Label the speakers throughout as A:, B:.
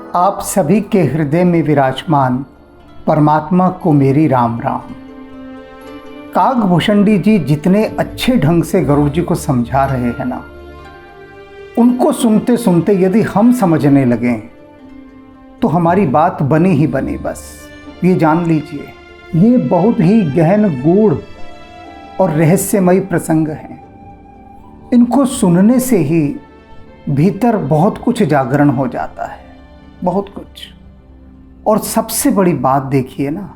A: आप सभी के हृदय में विराजमान परमात्मा को मेरी राम राम। काकभूषणी जी जितने अच्छे ढंग से गरुड़ जी को समझा रहे हैं ना, उनको सुनते सुनते यदि हम समझने लगें तो हमारी बात बनी ही बनी। बस ये जान लीजिए, ये बहुत ही गहन गूढ़ और रहस्यमयी प्रसंग हैं। इनको सुनने से ही भीतर बहुत कुछ जागरण हो जाता है, बहुत कुछ। और सबसे बड़ी बात देखिए ना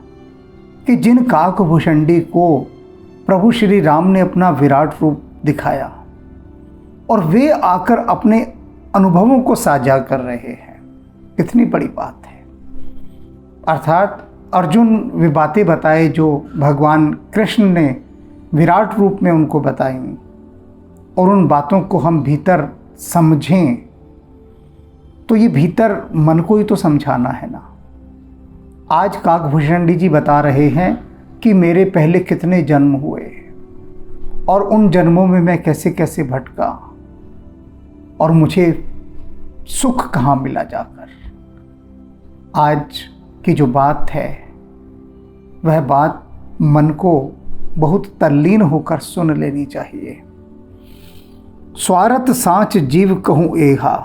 A: कि जिन काकभूषणी को प्रभु श्री राम ने अपना विराट रूप दिखाया और वे आकर अपने अनुभवों को साझा कर रहे हैं, कितनी बड़ी बात है। अर्थात अर्जुन वे बातें बताए जो भगवान कृष्ण ने विराट रूप में उनको बताई, और उन बातों को हम भीतर समझें तो ये भीतर मन को ही तो समझाना है ना। आज काकभूषणी जी बता रहे हैं कि मेरे पहले कितने जन्म हुए और उन जन्मों में मैं कैसे कैसे भटका और मुझे सुख कहाँ मिला जाकर। आज की जो बात है वह बात मन को बहुत तल्लीन होकर सुन लेनी चाहिए। स्वार्थ साँच जीव कहूँ एहा।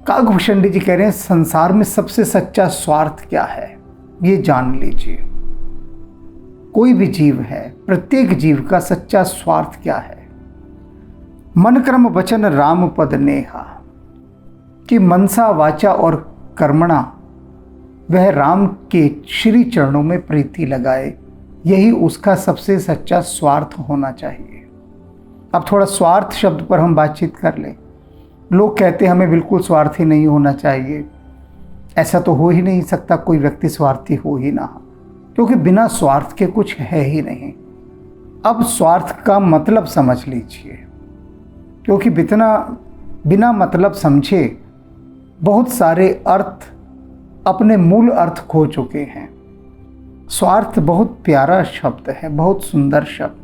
A: काकभूषणी जी कह रहे हैं संसार में सबसे सच्चा स्वार्थ क्या है ये जान लीजिए। कोई भी जीव है, प्रत्येक जीव का सच्चा स्वार्थ क्या है। मन कर्म वचन राम पद नेहा, कि मनसा वाचा और कर्मणा वह राम के श्री चरणों में प्रीति लगाए, यही उसका सबसे सच्चा स्वार्थ होना चाहिए। अब थोड़ा स्वार्थ शब्द पर हम बातचीत कर लें। लोग कहते हैं हमें बिल्कुल स्वार्थी नहीं होना चाहिए। ऐसा तो हो ही नहीं सकता, कोई व्यक्ति स्वार्थी हो ही ना, क्योंकि बिना स्वार्थ के कुछ है ही नहीं। अब स्वार्थ का मतलब समझ लीजिए, क्योंकि बिना मतलब समझे बहुत सारे अर्थ अपने मूल अर्थ खो चुके हैं। स्वार्थ बहुत प्यारा शब्द है, बहुत सुंदर शब्द,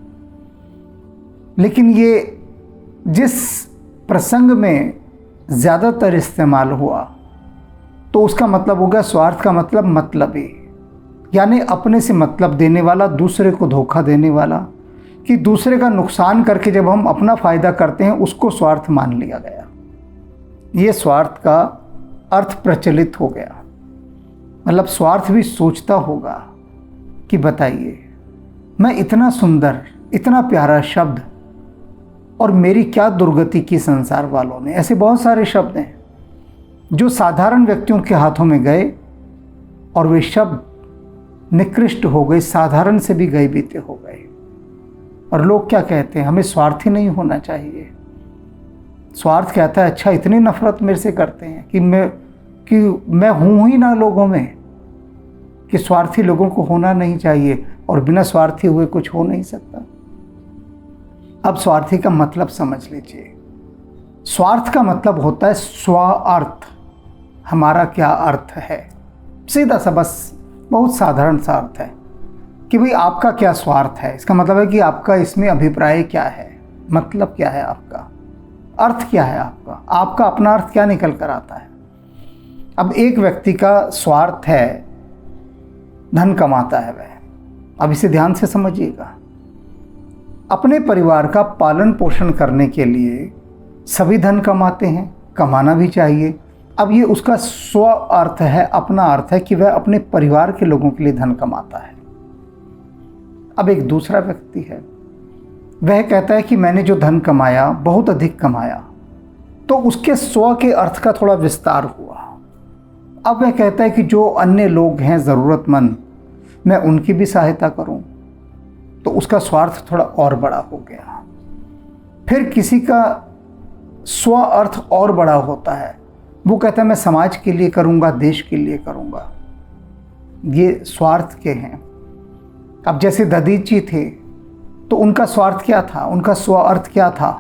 A: लेकिन ये जिस प्रसंग में ज़्यादातर इस्तेमाल हुआ तो उसका मतलब होगा, स्वार्थ का मतलब मतलबी, यानी अपने से मतलब देने वाला, दूसरे को धोखा देने वाला, कि दूसरे का नुकसान करके जब हम अपना फ़ायदा करते हैं उसको स्वार्थ मान लिया गया। ये स्वार्थ का अर्थ प्रचलित हो गया। मतलब स्वार्थ भी सोचता होगा कि बताइए, मैं इतना सुंदर, इतना प्यारा शब्द, और मेरी क्या दुर्गति की संसार वालों ने। ऐसे बहुत सारे शब्द हैं जो साधारण व्यक्तियों के हाथों में गए और वे शब्द निकृष्ट हो गए, साधारण से भी गए बीते हो गए। और लोग क्या कहते हैं, हमें स्वार्थी नहीं होना चाहिए। स्वार्थ कहता है अच्छा इतनी नफरत मेरे से करते हैं कि मैं हूँ ही ना लोगों में, कि स्वार्थी लोगों को होना नहीं चाहिए और बिना स्वार्थी हुए कुछ हो नहीं सकता। अब स्वार्थी का मतलब समझ लीजिए। स्वार्थ का मतलब होता है स्वार्थ। हमारा क्या अर्थ है, सीधा सा, बस बहुत साधारण सा अर्थ है कि भाई आपका क्या स्वार्थ है। इसका मतलब है कि आपका इसमें अभिप्राय क्या है, मतलब क्या है, आपका अर्थ क्या है, आपका अपना अर्थ क्या निकल कर आता है। अब एक व्यक्ति का स्वार्थ है धन कमाता है वह। अब इसे ध्यान से समझिएगा। अपने परिवार का पालन पोषण करने के लिए सभी धन कमाते हैं, कमाना भी चाहिए। अब ये उसका स्व अर्थ है, अपना अर्थ है कि वह अपने परिवार के लोगों के लिए धन कमाता है। अब एक दूसरा व्यक्ति है, वह कहता है कि मैंने जो धन कमाया बहुत अधिक कमाया, तो उसके स्व के अर्थ का थोड़ा विस्तार हुआ। अब वह कहता है कि जो अन्य लोग हैं ज़रूरतमंद, मैं उनकी भी सहायता करूं, तो उसका स्वार्थ थोड़ा और बड़ा हो गया। फिर किसी का स्व अर्थ और बड़ा होता है, वो कहता है मैं समाज के लिए करूंगा, देश के लिए करूंगा। ये स्वार्थ के हैं। अब जैसे दधीच जी थे तो उनका स्वार्थ क्या था, उनका स्व अर्थ क्या था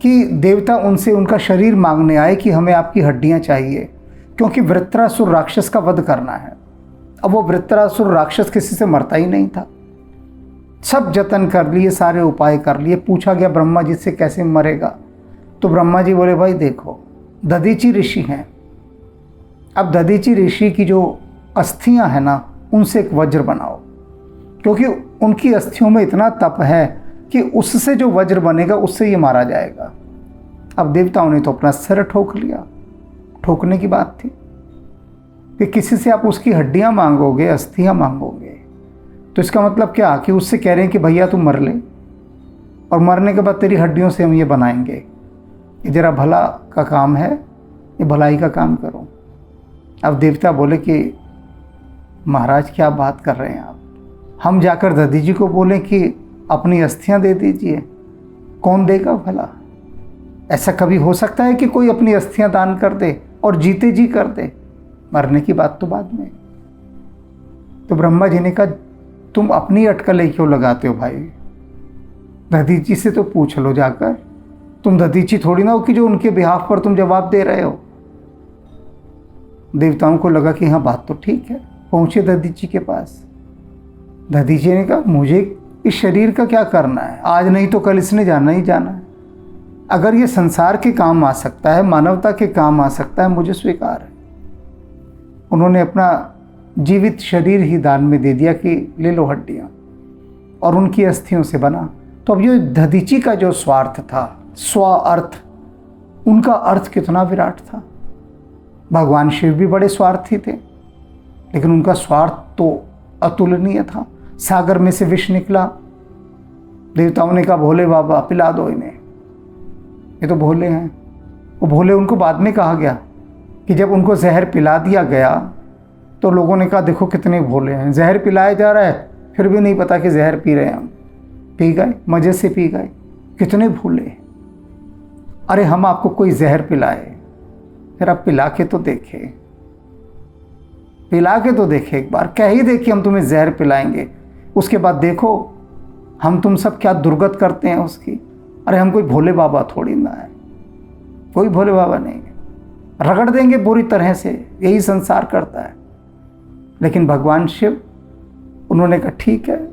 A: कि देवता उनसे उनका शरीर मांगने आए कि हमें आपकी हड्डियां चाहिए, क्योंकि वृत्रासुर राक्षस का वध करना है। अब वो वृत्रासुर राक्षस किसी से मरता ही नहीं था। सब जतन कर लिए, सारे उपाय कर लिए। पूछा गया ब्रह्मा जी से कैसे मरेगा, तो ब्रह्मा जी बोले भाई देखो, दधीची ऋषि हैं। अब दधीची ऋषि की जो अस्थियां हैं ना, उनसे एक वज्र बनाओ, क्योंकि उनकी अस्थियों में इतना तप है कि उससे जो वज्र बनेगा उससे ये मारा जाएगा। अब देवताओं ने तो अपना सिर ठोक लिया। ठोकने की बात थी कि किसी से आप उसकी हड्डियां मांगोगे, अस्थियां मांगोगे, तो इसका मतलब क्या कि उससे कह रहे हैं कि भैया तू मर ले, और मरने के बाद तेरी हड्डियों से हम ये बनाएंगे। ये जरा भला का काम है, ये भलाई का काम करो। अब देवता बोले कि महाराज क्या बात कर रहे हैं आप, हम जाकर दधीची को बोलें कि अपनी अस्थियां दे दीजिए, कौन देगा भला? ऐसा कभी हो सकता है कि कोई अपनी अस्थियां दान कर दे और जीते जी कर दे? मरने की बात तो बाद में। तो ब्रह्मा जी ने कहा तुम अपनी अटकलें क्यों लगाते हो भाई, दधीची से तो पूछ लो जाकर। तुम दधीची थोड़ी ना हो कि जो उनके बिहाफ पर तुम जवाब दे रहे हो। देवताओं को लगा कि हाँ बात तो ठीक है। पहुंचे दधीची के पास। दधीची ने कहा मुझे इस शरीर का क्या करना है, आज नहीं तो कल इसने जाना ही जाना है। अगर ये संसार के काम आ सकता है, मानवता के काम आ सकता है, मुझे स्वीकार है। उन्होंने अपना जीवित शरीर ही दान में दे दिया कि ले लो हड्डियां, और उनकी अस्थियों से बना। तो अब ये दधीची का जो स्वार्थ था, स्व अर्थ, उनका अर्थ कितना विराट था। भगवान शिव भी बड़े स्वार्थी थे, लेकिन उनका स्वार्थ तो अतुलनीय था। सागर में से विष निकला, देवताओं ने कहा भोले बाबा पिला दो इन्हें, ये तो भोले हैं। वो भोले उनको बाद में कहा गया कि जब उनको जहर पिला दिया गया तो लोगों ने कहा देखो कितने भोले हैं, जहर पिलाया जा रहा है फिर भी नहीं पता कि जहर पी रहे हैं हम। पी गए, मज़े से पी गए, कितने भोले। अरे हम आपको कोई जहर पिलाए, फिर आप पिला के तो देखे, पिला के तो देखे एक बार, कह ही देखिए हम तुम्हें जहर पिलाएंगे, उसके बाद देखो हम तुम सब क्या दुर्गत करते हैं उसकी। अरे हम कोई भोले बाबा थोड़ी ना है, कोई भोले बाबा नहीं है, रगड़ देंगे बुरी तरह से, यही संसार करता है। लेकिन भगवान शिव, उन्होंने कहा ठीक है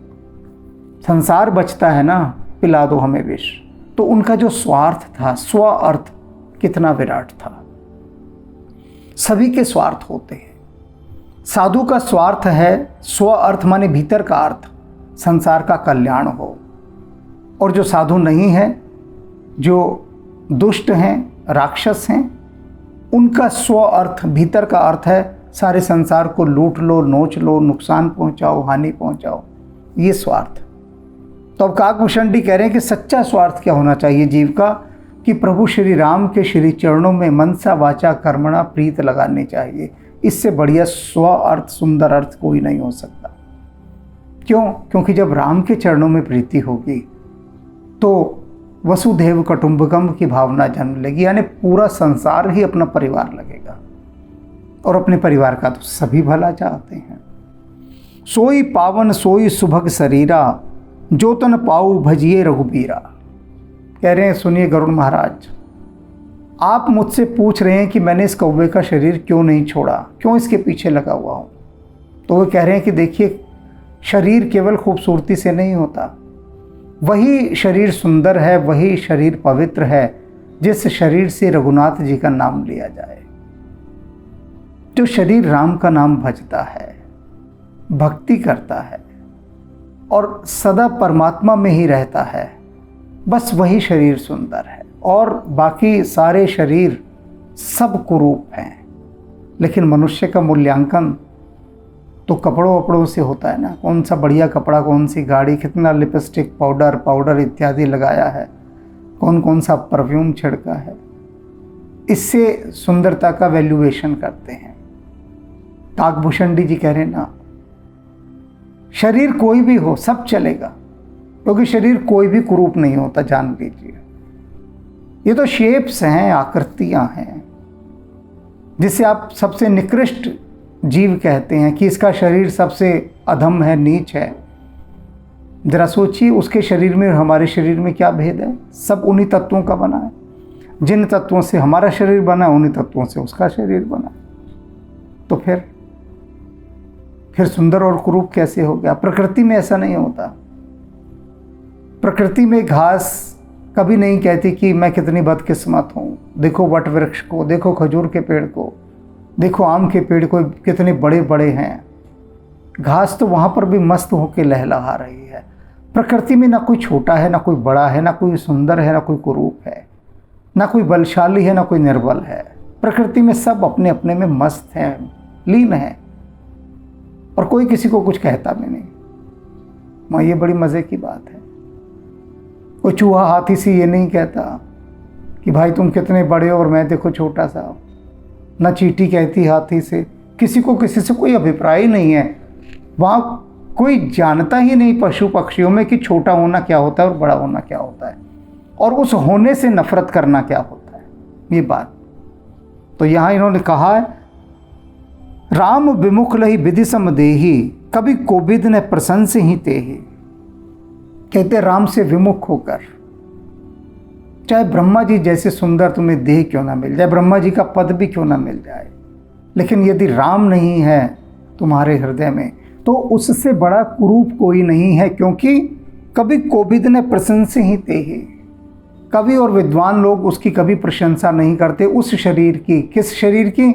A: संसार बचता है ना, पिला दो हमें विष। तो उनका जो स्वार्थ था, स्व अर्थ, कितना विराट था। सभी के स्वार्थ होते हैं। साधु का स्वार्थ है स्व अर्थ, माने भीतर का अर्थ, संसार का कल्याण हो। और जो साधु नहीं है, जो दुष्ट हैं, राक्षस हैं, उनका स्व अर्थ, भीतर का अर्थ है सारे संसार को लूट लो, नोच लो, नुकसान पहुंचाओ, हानि पहुंचाओ, ये स्वार्थ। तो अब काकभूषण कह रहे हैं कि सच्चा स्वार्थ क्या होना चाहिए जीव का, कि प्रभु श्री राम के श्री चरणों में मनसा वाचा कर्मणा प्रीत लगानी चाहिए। इससे बढ़िया स्व अर्थ, सुंदर अर्थ कोई नहीं हो सकता। क्यों? क्योंकि जब राम के चरणों में प्रीति होगी तो वसुधैव कुटुंबकम की भावना जन्म लेगी, यानी पूरा संसार ही अपना परिवार लगेगा। और अपने परिवार का तो सभी भला चाहते हैं। सोई पावन सोई सुभग शरीरा, जो तन पाऊ भजिए रघुबीरा। कह रहे हैं सुनिए गरुड़ महाराज, आप मुझसे पूछ रहे हैं कि मैंने इस कौवे का शरीर क्यों नहीं छोड़ा, क्यों इसके पीछे लगा हुआ हूँ। तो वो कह रहे हैं कि देखिए शरीर केवल खूबसूरती से नहीं होता, वही शरीर सुंदर है, वही शरीर पवित्र है जिस शरीर से रघुनाथ जी का नाम लिया जाए। जो शरीर राम का नाम भजता है, भक्ति करता है और सदा परमात्मा में ही रहता है, बस वही शरीर सुंदर है। और बाकी सारे शरीर सब कुरूप हैं। लेकिन मनुष्य का मूल्यांकन तो कपड़ों वपड़ों से होता है ना, कौन सा बढ़िया कपड़ा, कौन सी गाड़ी, कितना लिपस्टिक, पाउडर इत्यादि लगाया है, कौन कौन सा परफ्यूम छिड़का है, इससे सुंदरता का वैल्यूएशन करते हैं। काकभूषण जी कह रहे हैं ना, शरीर कोई भी हो सब चलेगा, क्योंकि शरीर कोई भी कुरूप नहीं होता, जान लीजिए। ये तो शेप्स हैं, आकृतियां हैं, जिसे आप सबसे निकृष्ट जीव कहते हैं कि इसका शरीर सबसे अधम है, नीच है। जरा सोचिए उसके शरीर में और हमारे शरीर में क्या भेद है। सब उन्हीं तत्वों का बना है। जिन तत्वों से हमारा शरीर बना है, उन्हीं तत्वों से उसका शरीर बना है। तो फिर सुंदर और कुरूप कैसे हो गया? प्रकृति में ऐसा नहीं होता। प्रकृति में घास कभी नहीं कहती कि मैं कितनी बदकिस्मत हूँ, देखो वट वृक्ष को, देखो खजूर के पेड़ को, देखो आम के पेड़ को कितने बड़े बड़े हैं, घास तो वहाँ पर भी मस्त होकर लहलहा रही है। प्रकृति में ना कोई छोटा है, ना कोई बड़ा है, ना कोई सुंदर है, ना कोई कुरूप है, ना कोई बलशाली है, ना कोई निर्बल है। प्रकृति में सब अपने अपने में मस्त हैं, लीन हैं, और कोई किसी को कुछ कहता भी नहीं। माँ, ये बड़ी मज़े की बात है। कोई चूहा हाथी से ये नहीं कहता कि भाई तुम कितने बड़े हो और मैं देखो छोटा सा। ना चींटी कहती हाथी से, किसी को किसी से कोई अभिप्राय ही नहीं है। वहाँ कोई जानता ही नहीं पशु पक्षियों में कि छोटा होना क्या होता है और बड़ा होना क्या होता है, और उस होने से नफरत करना क्या होता है, ये बात। तो यहाँ इन्होंने कहा है, राम विमुख लही विधि सम देही, कभी कोविद ने प्रशंस ही तेही। कहते राम से विमुख होकर, चाहे ब्रह्मा जी जैसे सुंदर तुम्हें देह क्यों ना मिल जाए, ब्रह्मा जी का पद भी क्यों ना मिल जाए, लेकिन यदि राम नहीं है तुम्हारे हृदय में तो उससे बड़ा कुरूप कोई नहीं है। क्योंकि कभी कोविद ने प्रशंसा ही तेही, कवि और विद्वान लोग उसकी कभी प्रशंसा नहीं करते उस शरीर की। किस शरीर की?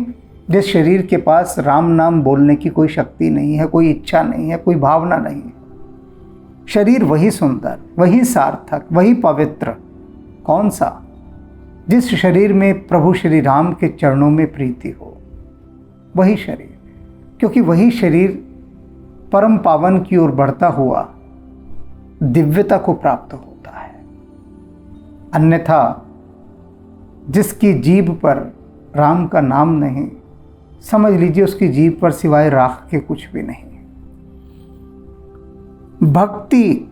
A: जिस शरीर के पास राम नाम बोलने की कोई शक्ति नहीं है, कोई इच्छा नहीं है, कोई भावना नहीं है। शरीर वही सुंदर, वही सार्थक, वही पवित्र। कौन सा? जिस शरीर में प्रभु श्री राम के चरणों में प्रीति हो, वही शरीर। क्योंकि वही शरीर परम पावन की ओर बढ़ता हुआ दिव्यता को प्राप्त होता है। अन्यथा जिसकी जीभ पर राम का नाम नहीं, समझ लीजिए उसकी जीभ पर सिवाय राख के कुछ भी नहीं। भक्ति,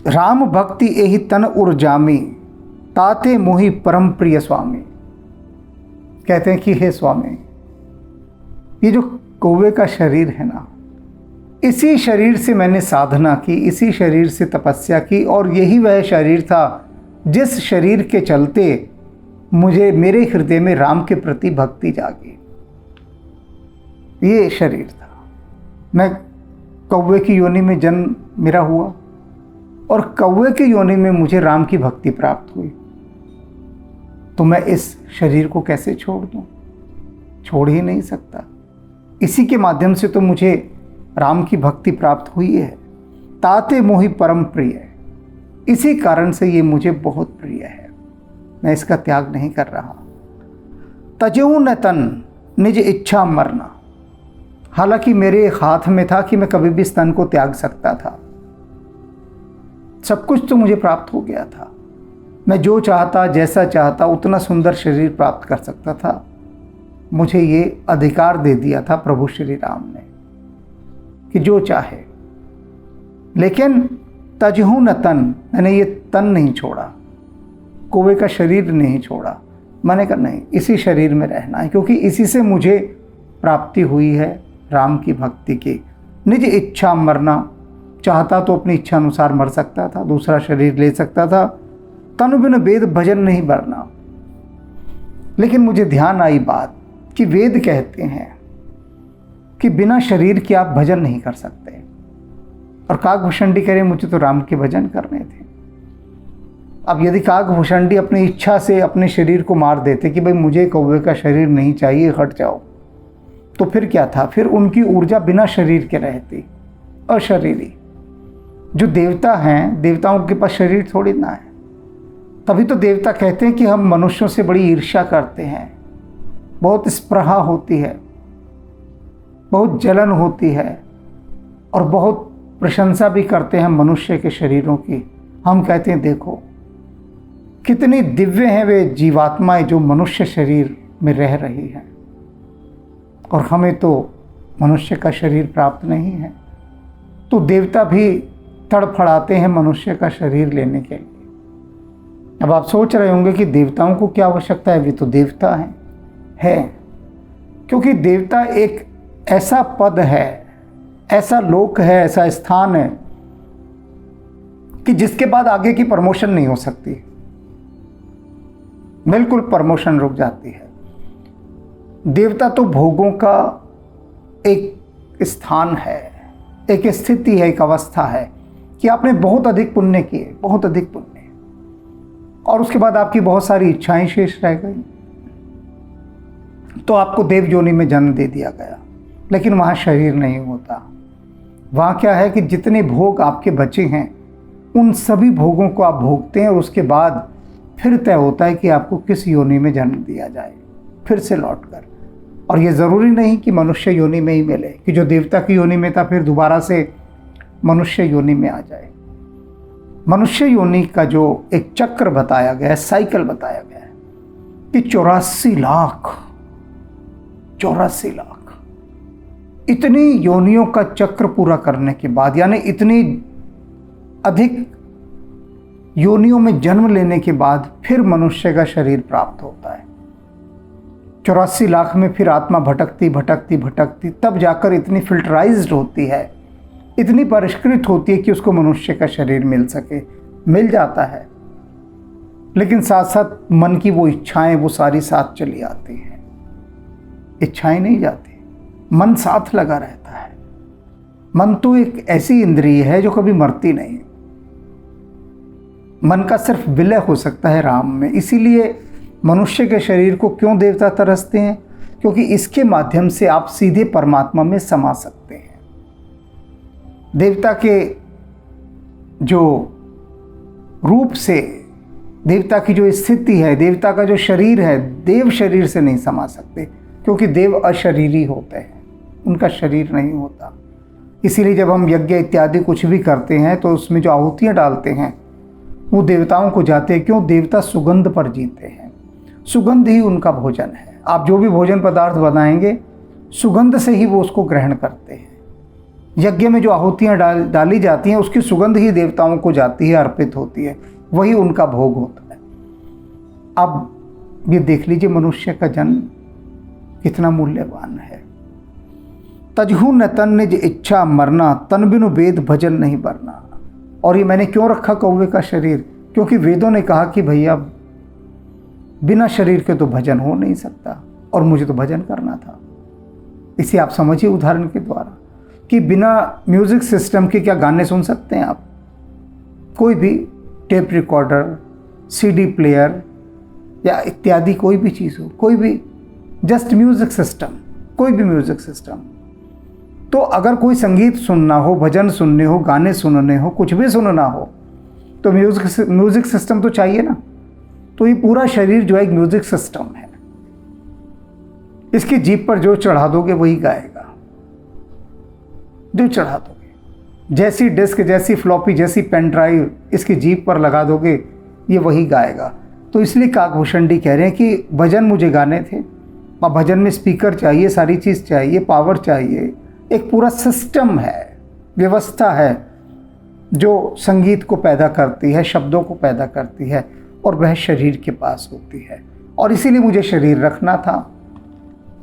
A: राम भक्ति एहि तन उर्जामी, ताते मोहि परम प्रिय स्वामी। कहते हैं कि हे स्वामी, ये जो कौवे का शरीर है ना, इसी शरीर से मैंने साधना की, इसी शरीर से तपस्या की, और यही वह शरीर था जिस शरीर के चलते मुझे मेरे हृदय में राम के प्रति भक्ति जागी। ये शरीर था। मैं कौवे की योनि में जन्म मेरा हुआ, और कौवे की योनि में मुझे राम की भक्ति प्राप्त हुई। तो मैं इस शरीर को कैसे छोड़ दूं? छोड़ ही नहीं सकता। इसी के माध्यम से तो मुझे राम की भक्ति प्राप्त हुई है। ताते मोहि परम प्रिय, इसी कारण से ये मुझे बहुत प्रिय है। मैं इसका त्याग नहीं कर रहा। तजेऊ न तन निज इच्छा मरना। हालांकि मेरे हाथ में था कि मैं कभी भी इस तन को त्याग सकता था। सब कुछ तो मुझे प्राप्त हो गया था। मैं जो चाहता, जैसा चाहता, उतना सुंदर शरीर प्राप्त कर सकता था। मुझे ये अधिकार दे दिया था प्रभु श्री राम ने कि जो चाहे। लेकिन तजहू न तन, मैंने ये तन नहीं छोड़ा, कौवे का शरीर नहीं छोड़ा। मैंने कहा नहीं, इसी शरीर में रहना है, क्योंकि इसी से मुझे प्राप्ति हुई है राम की भक्ति की। निज इच्छा मरना, चाहता तो अपनी इच्छा अनुसार मर सकता था, दूसरा शरीर ले सकता था। तनु बिन वेद भजन नहीं बरना। लेकिन मुझे ध्यान आई बात कि वेद कहते हैं कि बिना शरीर के आप भजन नहीं कर सकते। और काकभूषणी कह रहे मुझे तो राम के भजन करने थे। अब यदि काकभूषणी अपनी इच्छा से अपने शरीर को मार देते कि भाई मुझे कौवे का शरीर नहीं चाहिए, हट जाओ, तो फिर क्या था? फिर उनकी ऊर्जा बिना शरीर के रहती, अशरीरी। जो देवता हैं, देवताओं के पास शरीर थोड़ी ना है। तभी तो देवता कहते हैं कि हम मनुष्यों से बड़ी ईर्ष्या करते हैं, बहुत स्पृहा होती है, बहुत जलन होती है, और बहुत प्रशंसा भी करते हैं मनुष्य के शरीरों की। हम कहते हैं देखो कितनी दिव्य हैं वे जीवात्माएं जो मनुष्य शरीर में रह रही हैं, और हमें तो मनुष्य का शरीर प्राप्त नहीं है। तो देवता भी तड़फड़ाते हैं मनुष्य का शरीर लेने के लिए। अब आप सोच रहे होंगे कि देवताओं को क्या आवश्यकता है, वे तो देवता है। क्योंकि देवता एक ऐसा पद है, ऐसा लोक है, ऐसा स्थान है कि जिसके बाद आगे की प्रमोशन नहीं हो सकती। बिल्कुल प्रमोशन रुक जाती है। देवता तो भोगों का एक स्थान है, एक स्थिति है, एक अवस्था है कि आपने बहुत अधिक पुण्य किए, बहुत अधिक पुण्य, और उसके बाद आपकी बहुत सारी इच्छाएं शेष रह गई, तो आपको देव योनि में जन्म दे दिया गया। लेकिन वहाँ शरीर नहीं होता। वहाँ क्या है कि जितने भोग आपके बचे हैं उन सभी भोगों को आप भोगते हैं और उसके बाद फिर तय होता है कि आपको किस योनि में जन्म दिया जाए, फिर से लौट कर। और ये ज़रूरी नहीं कि मनुष्य योनि में ही मिले, कि जो देवता की योनि में था फिर दोबारा से मनुष्य योनि में आ जाए। मनुष्य योनि का जो एक चक्र बताया गया है, साइकिल बताया गया है कि 84 लाख इतनी योनियों का चक्र पूरा करने के बाद, यानी इतनी अधिक योनियों में जन्म लेने के बाद फिर मनुष्य का शरीर प्राप्त होता है। 84 लाख में फिर आत्मा भटकती भटकती भटकती तब जाकर इतनी फिल्टराइज्ड होती है, इतनी परिष्कृत होती है कि उसको मनुष्य का शरीर मिल सके। मिल जाता है, लेकिन साथ साथ मन की वो इच्छाएं वो सारी साथ चली आती हैं। इच्छाएं नहीं जाती, मन साथ लगा रहता है। मन तो एक ऐसी इंद्रिय है जो कभी मरती नहीं। मन का सिर्फ विलय हो सकता है राम में। इसीलिए मनुष्य के शरीर को क्यों देवता तरसते हैं? क्योंकि इसके माध्यम से आप सीधे परमात्मा में समा सकते हैं। देवता के जो रूप से, देवता की जो स्थिति है, देवता का जो शरीर है, देव शरीर से नहीं समा सकते, क्योंकि देव अशरीरी होते हैं, उनका शरीर नहीं होता। इसीलिए जब हम यज्ञ इत्यादि कुछ भी करते हैं तो उसमें जो आहुतियाँ डालते हैं वो देवताओं को जाते हैं। क्यों? देवता सुगंध पर जीते हैं, सुगंध ही उनका भोजन है। आप जो भी भोजन पदार्थ बनाएंगे सुगंध से ही वो उसको ग्रहण करते हैं। यज्ञ में जो आहुतियाँ डाली जाती हैं उसकी सुगंध ही देवताओं को जाती है, अर्पित होती है, वही उनका भोग होता है। अब ये देख लीजिए मनुष्य का जन्म कितना मूल्यवान है। तजहु न तन निज इच्छा मरना, तन बिनु वेद भजन नहीं बरना। और ये मैंने क्यों रखा कौवे का शरीर? क्योंकि वेदों ने कहा कि भैया बिना शरीर के तो भजन हो नहीं सकता, और मुझे तो भजन करना था। इसे आप समझिए उदाहरण के द्वारा कि बिना म्यूजिक सिस्टम के क्या गाने सुन सकते हैं आप? कोई भी टेप रिकॉर्डर, सीडी प्लेयर या इत्यादि कोई भी चीज़ हो, कोई भी जस्ट म्यूजिक सिस्टम, कोई भी म्यूजिक सिस्टम। तो अगर कोई संगीत सुनना हो, भजन सुनने हो, गाने सुनने हो, कुछ भी सुनना हो, तो म्यूजिक सिस्टम तो चाहिए ना। तो ये पूरा शरीर जो है एक म्यूजिक सिस्टम है। इसकी जीभ पर जो चढ़ा दोगे वही गाएगा, जो चढ़ा दोगे। जैसी डिस्क, जैसी फ्लॉपी, जैसी पेन ड्राइव इसकी जीभ पर लगा दोगे ये वही गाएगा। तो इसलिए काकभूषण कह रहे हैं कि भजन मुझे गाने थे, और भजन में स्पीकर चाहिए, सारी चीज़ चाहिए, पावर चाहिए, एक पूरा सिस्टम है, व्यवस्था है जो संगीत को पैदा करती है, शब्दों को पैदा करती है, और वह शरीर के पास होती है। और इसीलिए मुझे शरीर रखना था,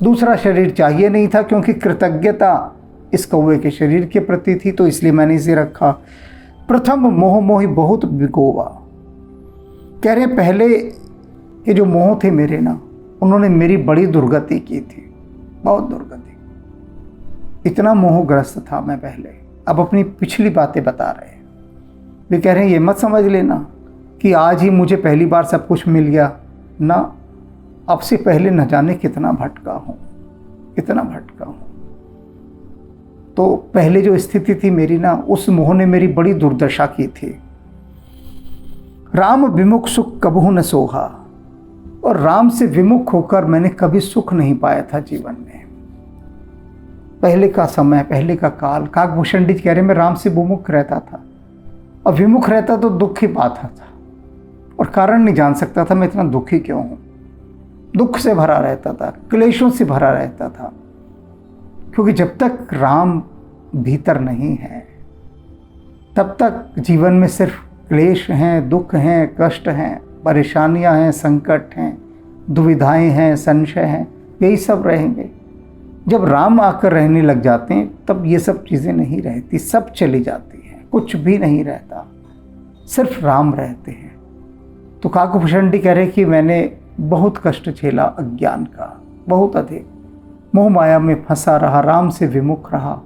A: दूसरा शरीर चाहिए नहीं था, क्योंकि कृतज्ञता इस कौवे के शरीर के प्रति थी, तो इसलिए मैंने इसे रखा। प्रथम मोह मोहि बहुत बिगोवा। कह रहे पहले ये जो मोह थे मेरे ना, उन्होंने मेरी बड़ी दुर्गति की थी, बहुत दुर्गति। इतना मोहग्रस्त था मैं पहले। अब अपनी पिछली बातें बता रहे हैं। वे कह रहे हैं ये मत समझ लेना कि आज ही मुझे पहली बार सब कुछ मिल गया ना, अब से पहले न जाने कितना भटका हूँ, कितना भटका हूँ। तो पहले जो स्थिति थी मेरी ना, उस मोह ने मेरी बड़ी दुर्दशा की थी। राम विमुख सुख कबहु न सोहा। और राम से विमुख होकर मैंने कभी सुख नहीं पाया था जीवन में। पहले का समय, पहले का काल, काकभूषण कह रहे मैं राम से विमुख रहता था, और विमुख रहता तो दुख ही पाता था, और कारण नहीं जान सकता था मैं इतना दुखी क्यों हूँ। दुख से भरा रहता था, क्लेशों से भरा रहता था, क्योंकि जब तक राम भीतर नहीं है तब तक जीवन में सिर्फ क्लेश हैं, दुख हैं, कष्ट हैं, परेशानियां हैं, संकट हैं, दुविधाएं हैं, संशय हैं, यही सब रहेंगे। जब राम आकर रहने लग जाते हैं तब ये सब चीज़ें नहीं रहती, सब चली जाती हैं, कुछ भी नहीं रहता, सिर्फ राम रहते हैं। तो काकभूषण कह रहे कि मैंने बहुत कष्ट झेला अज्ञान का, बहुत अधिक मोह माया में फंसा रहा, राम से विमुख रहा।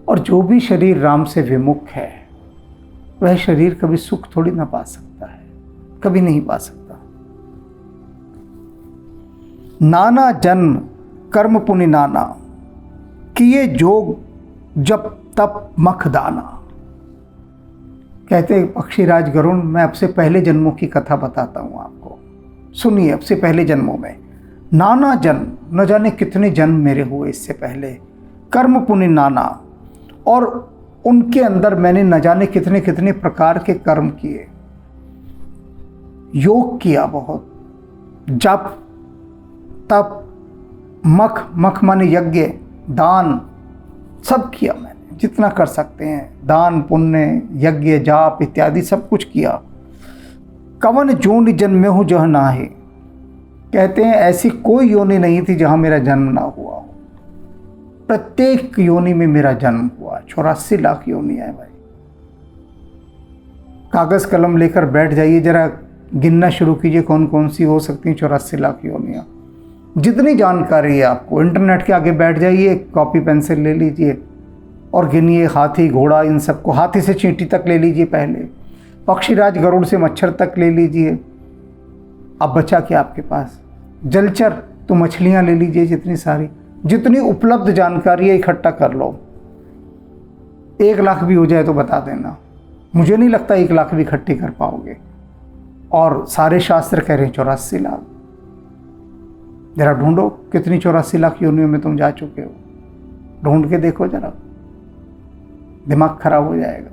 A: और जो भी शरीर राम से विमुख है वह शरीर कभी सुख थोड़ी ना पा सकता है, कभी नहीं पा सकता। नाना जन्म कर्म पुनि नाना, किए जोग जप तप मखदाना। कहते हैं पक्षीराज गरुड़, मैं अब से पहले जन्मों की कथा बताता हूँ आपको, सुनिए। अब से पहले जन्मों में नाना जन्म, न जाने कितने जन्म मेरे हुए इससे पहले। कर्म पुनि नाना, और उनके अंदर मैंने न जाने कितने कितने प्रकार के कर्म किए। योग किया बहुत, जप तप मख, मख माने यज्ञ, दान, सब किया मैंने जितना कर सकते हैं। दान पुण्य यज्ञ जाप इत्यादि सब कुछ किया। कवन जोनि जन्मे हूँ जहाँ नाहे, कहते हैं ऐसी कोई योनि नहीं थी जहाँ मेरा जन्म ना हुआ हो। प्रत्येक योनि में मेरा जन्म हुआ। 84 लाख योनि है भाई। कागज कलम लेकर बैठ जाइए, जरा गिनना शुरू कीजिए कौन कौन सी हो सकती हैं 84 लाख योनियाँ। जितनी जानकारी है आपको, इंटरनेट के आगे बैठ जाइए, कॉपी पेंसिल ले लीजिए और गिनिए। हाथी घोड़ा इन सबको, हाथी से चींटी तक ले लीजिए पहले, पक्षीराज गरुड़ से मच्छर तक ले लीजिए। अब बचा क्या आपके पास? जलचर, तो मछलियां ले लीजिए जितनी सारी, जितनी उपलब्ध जानकारी है इकट्ठा कर लो। 1 लाख भी हो जाए तो बता देना, मुझे नहीं लगता 1 लाख भी इकट्ठी कर पाओगे। और सारे शास्त्र कह रहे हैं 84 लाख। जरा ढूंढो कितनी 84 लाख योनियों में तुम जा चुके हो, ढूंढ के देखो जरा, दिमाग खराब हो जाएगा।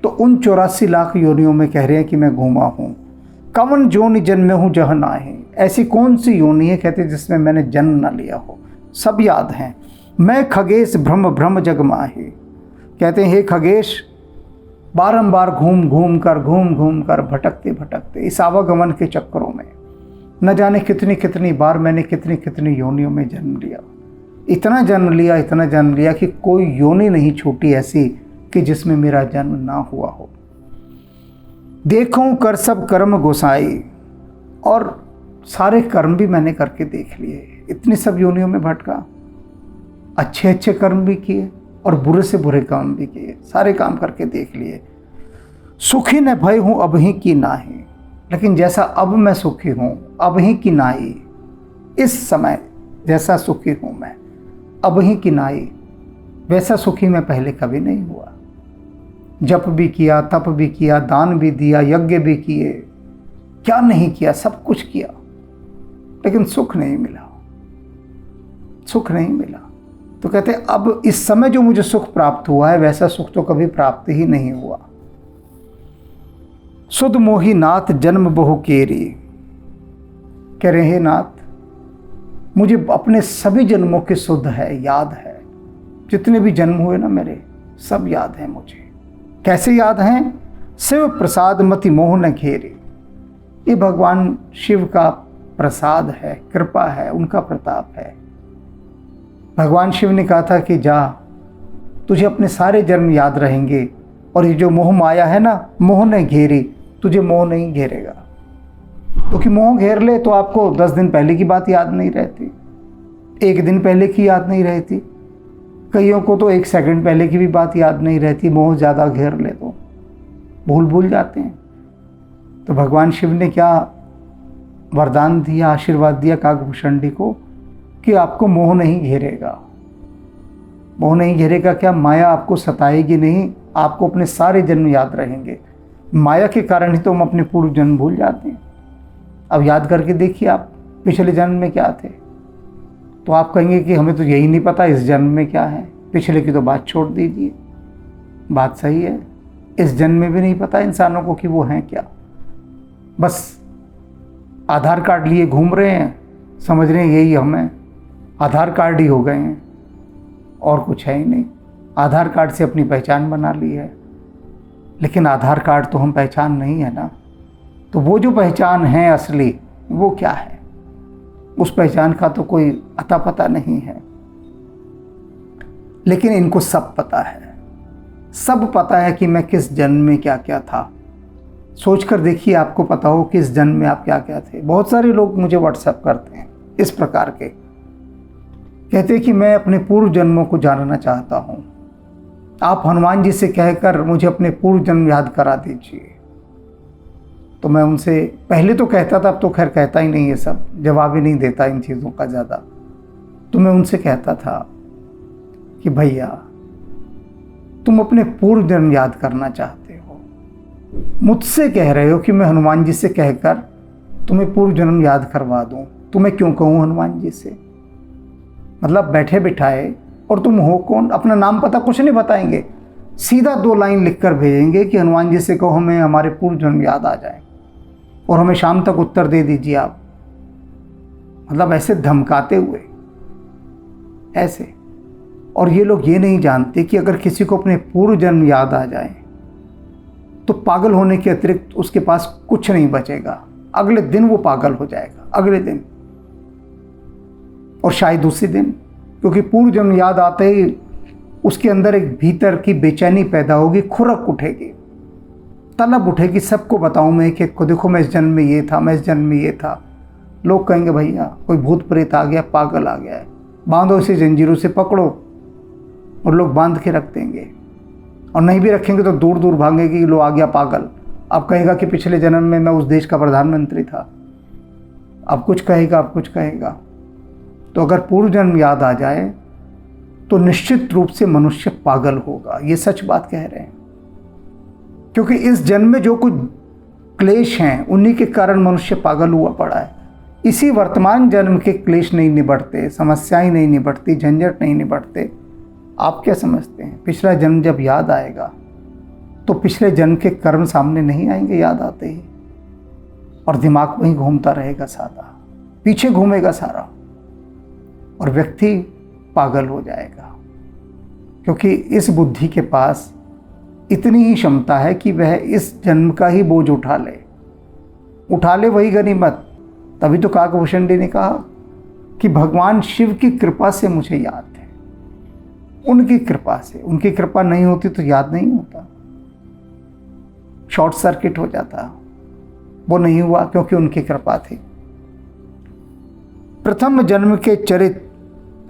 A: तो उन 84 लाख योनियों में कह रहे हैं कि मैं घूमा हूँ। कवन जोनि जन्मे हूँ जहाँ नाहे, ऐसी कौन सी योनि है कहते जिसमें मैंने जन्म ना लिया हो। सब याद हैं। मैं खगेश भ्रम भ्रम जग माहे, कहते हैं हे खगेश, बारंबार घूम घूम कर भटकते भटकते इस आवागमन के चक्करों में न जाने कितनी कितनी बार मैंने कितनी कितनी योनियों में जन्म लिया। इतना जन्म लिया कि कोई योनि नहीं छूटी ऐसी कि जिसमें मेरा जन्म ना हुआ हो। देखूं कर सब कर्म गोसाई, और सारे कर्म भी मैंने करके देख लिए। इतनी सब योनियों में भटका, अच्छे अच्छे कर्म भी किए और बुरे से बुरे काम भी किए, सारे काम करके देख लिए। सुखी न भय हूँ अब ही की नाही, लेकिन जैसा अब मैं सुखी हूँ, अब ही की नाई, इस समय जैसा सुखी हूँ मैं अब ही की नाई, वैसा सुखी मैं पहले कभी नहीं हुआ। जप भी किया, तप भी किया, दान भी दिया, यज्ञ भी किए, क्या नहीं किया, सब कुछ किया, लेकिन सुख नहीं मिला, सुख नहीं मिला। तो कहते अब इस समय जो मुझे सुख प्राप्त हुआ है वैसा सुख तो कभी प्राप्त ही नहीं हुआ। सुध मोहि नाथ जन्म बहु केरी, कह रहे हैं नाथ मुझे अपने सभी जन्मों की सुध है, याद है। जितने भी जन्म हुए ना मेरे, सब याद है मुझे। कैसे याद हैं? शिव प्रसाद मति मोह न घेरे, ये भगवान शिव का प्रसाद है, कृपा है, उनका प्रताप है। भगवान शिव ने कहा था कि जा, तुझे अपने सारे जन्म याद रहेंगे, और ये जो मोह माया है ना, मोह ने घेरी, तुझे मोह नहीं घेरेगा। क्योंकि मोह घेर ले तो आपको 10 दिन पहले की बात याद नहीं रहती, 1 दिन पहले की याद नहीं रहती, कईयों को तो 1 सेकंड पहले की भी बात याद नहीं रहती। मोह ज़्यादा घेर ले तो भूल जाते हैं। तो भगवान शिव ने क्या वरदान दिया, आशीर्वाद दिया काकभूषणी को कि आपको मोह नहीं घेरेगा। मोह नहीं घेरेगा क्या? माया आपको सताएगी नहीं, आपको अपने सारे जन्म याद रहेंगे। माया के कारण ही तो हम अपने पूर्व जन्म भूल जाते हैं। अब याद करके देखिए आप पिछले जन्म में क्या थे, तो आप कहेंगे कि हमें तो यही नहीं पता इस जन्म में क्या है। पिछले की तो बात छोड़ दीजिए, बात सही है, इस जन्म में भी नहीं पता इंसानों को कि वो हैं क्या। बस आधार कार्ड लिए घूम रहे हैं, समझ रहे हैं यही हम हैं, आधार कार्ड ही हो गए हैं, और कुछ है ही नहीं। आधार कार्ड से अपनी पहचान बना ली है, लेकिन आधार कार्ड तो हम पहचान नहीं है ना। तो वो जो पहचान है असली, वो क्या है? उस पहचान का तो कोई अता पता नहीं है। लेकिन इनको सब पता है, सब पता है कि मैं किस जन्म में क्या क्या था। सोचकर देखिए, आपको पता हो किस जन्म में आप क्या क्या थे। बहुत सारे लोग मुझे व्हाट्सएप करते हैं इस प्रकार के, कहते हैं कि मैं अपने पूर्व जन्मों को जानना चाहता हूँ, आप हनुमान जी से कहकर मुझे अपने पूर्व जन्म याद करा दीजिए। तो मैं उनसे पहले तो कहता था, अब तो खैर कहता ही नहीं, ये सब जवाब ही नहीं देता इन चीज़ों का ज़्यादा। तो मैं उनसे कहता था कि भैया तुम अपने पूर्व जन्म याद करना चाहते हो, मुझसे कह रहे हो कि मैं हनुमान जी से कहकर तुम्हें पूर्व जन्म याद करवा दूं। तुम्हें क्यों कहूँ हनुमान जी से? मतलब बैठे बिठाए, और तुम हो कौन? अपना नाम पता कुछ नहीं बताएंगे, सीधा 2 लाइन लिखकर भेजेंगे कि हनुमान जी से कहो हमें हमारे पूर्व जन्म याद आ जाए और हमें शाम तक उत्तर दे दीजिए आप। मतलब ऐसे धमकाते हुए, ऐसे। और ये लोग ये नहीं जानते कि अगर किसी को अपने पूर्व जन्म याद आ जाए तो पागल होने के अतिरिक्त उसके पास कुछ नहीं बचेगा। अगले दिन वो पागल हो जाएगा, अगले दिन, और शायद उसी दिन, क्योंकि पूर्व जन्म याद आते ही उसके अंदर एक भीतर की बेचैनी पैदा होगी, खुरक उठेगी, तलब उठेगी, सबको बताऊं मैं कि देखो मैं इस जन्म में ये था, मैं इस जन्म में ये था। लोग कहेंगे भैया कोई भूत प्रेत आ गया, पागल आ गया है, बांधो इसे जंजीरों से, पकड़ो। और लोग बांध के रख देंगे, और नहीं भी रखेंगे तो दूर दूर भागेगी, लो आ गया पागल। अब कहेगा कि पिछले जन्म में मैं उस देश का प्रधानमंत्री था, अब कुछ कहेगा, अब कुछ कहेगा। तो अगर पूर्व जन्म याद आ जाए तो निश्चित रूप से मनुष्य पागल होगा, ये सच बात कह रहे हैं। क्योंकि इस जन्म में जो कुछ क्लेश हैं उन्हीं के कारण मनुष्य पागल हुआ पड़ा है। इसी वर्तमान जन्म के क्लेश नहीं निबटते, समस्याएं नहीं निबटती, झंझट नहीं निबटते। आप क्या समझते हैं पिछला जन्म जब याद आएगा तो पिछले जन्म के कर्म सामने नहीं आएंगे याद आते ही, और दिमाग वहीं घूमता रहेगा, सादा पीछे घूमेगा सारा, और व्यक्ति पागल हो जाएगा। क्योंकि इस बुद्धि के पास इतनी ही क्षमता है कि वह इस जन्म का ही बोझ उठा ले वही गनीमत। तभी तो काकभूषणी ने कहा कि भगवान शिव की कृपा से मुझे याद है, उनकी कृपा से। उनकी कृपा नहीं होती तो याद नहीं होता, शॉर्ट सर्किट हो जाता। वो नहीं हुआ क्योंकि उनकी कृपा थी। प्रथम जन्म के चरित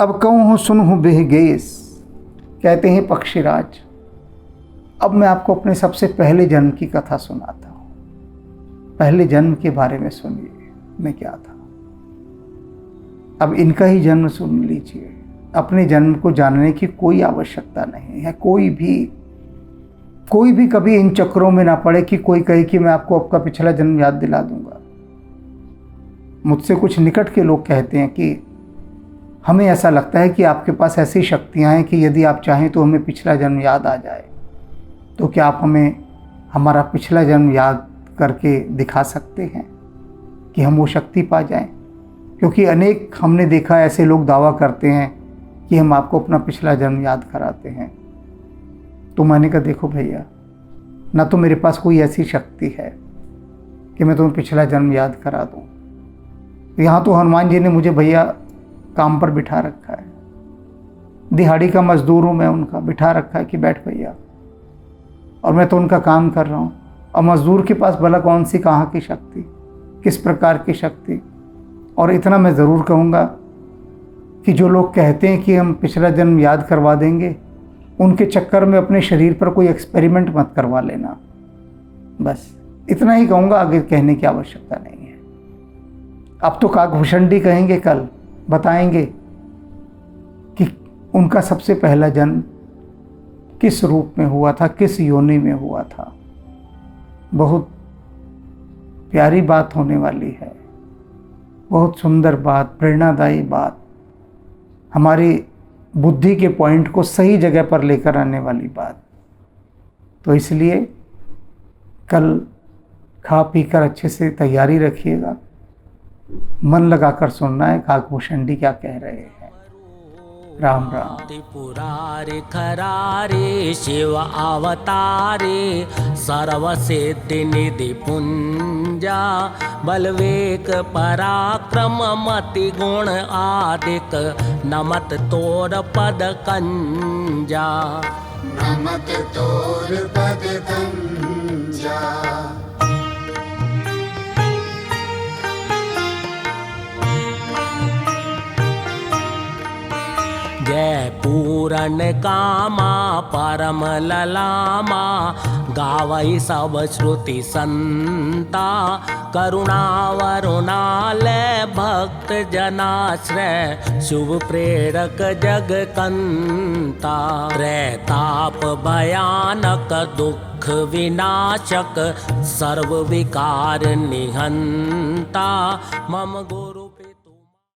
A: अब कहूँ सुनहु बेह गेस, कहते हैं पक्षीराज। अब मैं आपको अपने सबसे पहले जन्म की कथा सुनाता हूँ। पहले जन्म के बारे में सुनिए मैं क्या था। अब इनका ही जन्म सुन लीजिए। अपने जन्म को जानने की कोई आवश्यकता नहीं है। कोई भी कभी इन चक्रों में ना पड़े कि कोई कहे कि मैं आपको आपका पिछला जन्म याद दिला दूंगा। मुझसे कुछ निकट के लोग कहते हैं कि हमें ऐसा लगता है कि आपके पास ऐसी शक्तियां हैं कि यदि आप चाहें तो हमें पिछला जन्म याद आ जाए, तो क्या आप हमें हमारा पिछला जन्म याद करके दिखा सकते हैं कि हम वो शक्ति पा जाएं? क्योंकि अनेक हमने देखा ऐसे लोग दावा करते हैं कि हम आपको अपना पिछला जन्म याद कराते हैं। तो मैंने कहा देखो भैया, ना तो मेरे पास कोई ऐसी शक्ति है कि मैं तुम्हें पिछला जन्म याद करा दूं। यहाँ तो हनुमान जी ने मुझे भैया काम पर बिठा रखा है, दिहाड़ी का मजदूर हूँ मैं, उनका बिठा रखा है कि बैठ भैया, और मैं तो उनका काम कर रहा हूँ। और मजदूर के पास भला कौन सी कहाँ की शक्ति, किस प्रकार की शक्ति। और इतना मैं ज़रूर कहूँगा कि जो लोग कहते हैं कि हम पिछला जन्म याद करवा देंगे, उनके चक्कर में अपने शरीर पर कोई एक्सपेरिमेंट मत करवा लेना। बस इतना ही कहूँगा, आगे कहने की आवश्यकता नहीं है। अब तो काकभूषणी कहेंगे, कल बताएंगे कि उनका सबसे पहला जन्म किस रूप में हुआ था, किस योनि में हुआ था। बहुत प्यारी बात होने वाली है, बहुत सुंदर बात, प्रेरणादायी बात, हमारी बुद्धि के पॉइंट को सही जगह पर लेकर आने वाली बात। तो इसलिए कल खा पी कर अच्छे से तैयारी रखिएगा, मन लगाकर सुनना है काकभूषणी क्या कह रहे हैं। राम राम।
B: त्रिपुरारे खरारे शिव अवतारे सर्व सिद्धि निधि पुंजा बलवेक पराक्रम मति गुण आदिक नमत तोर पद कंजा
C: नमत तोर पद कंजा।
B: जय पूरन कामा परम ललामा गावई सब श्रुति संता, करुणा वरुणालय भक्त जनाश्रय, शुभ प्रेरक जग कंता। त्रैताप भयानक दुख विनाशक, सर्व विकार निहंता, मम गुरु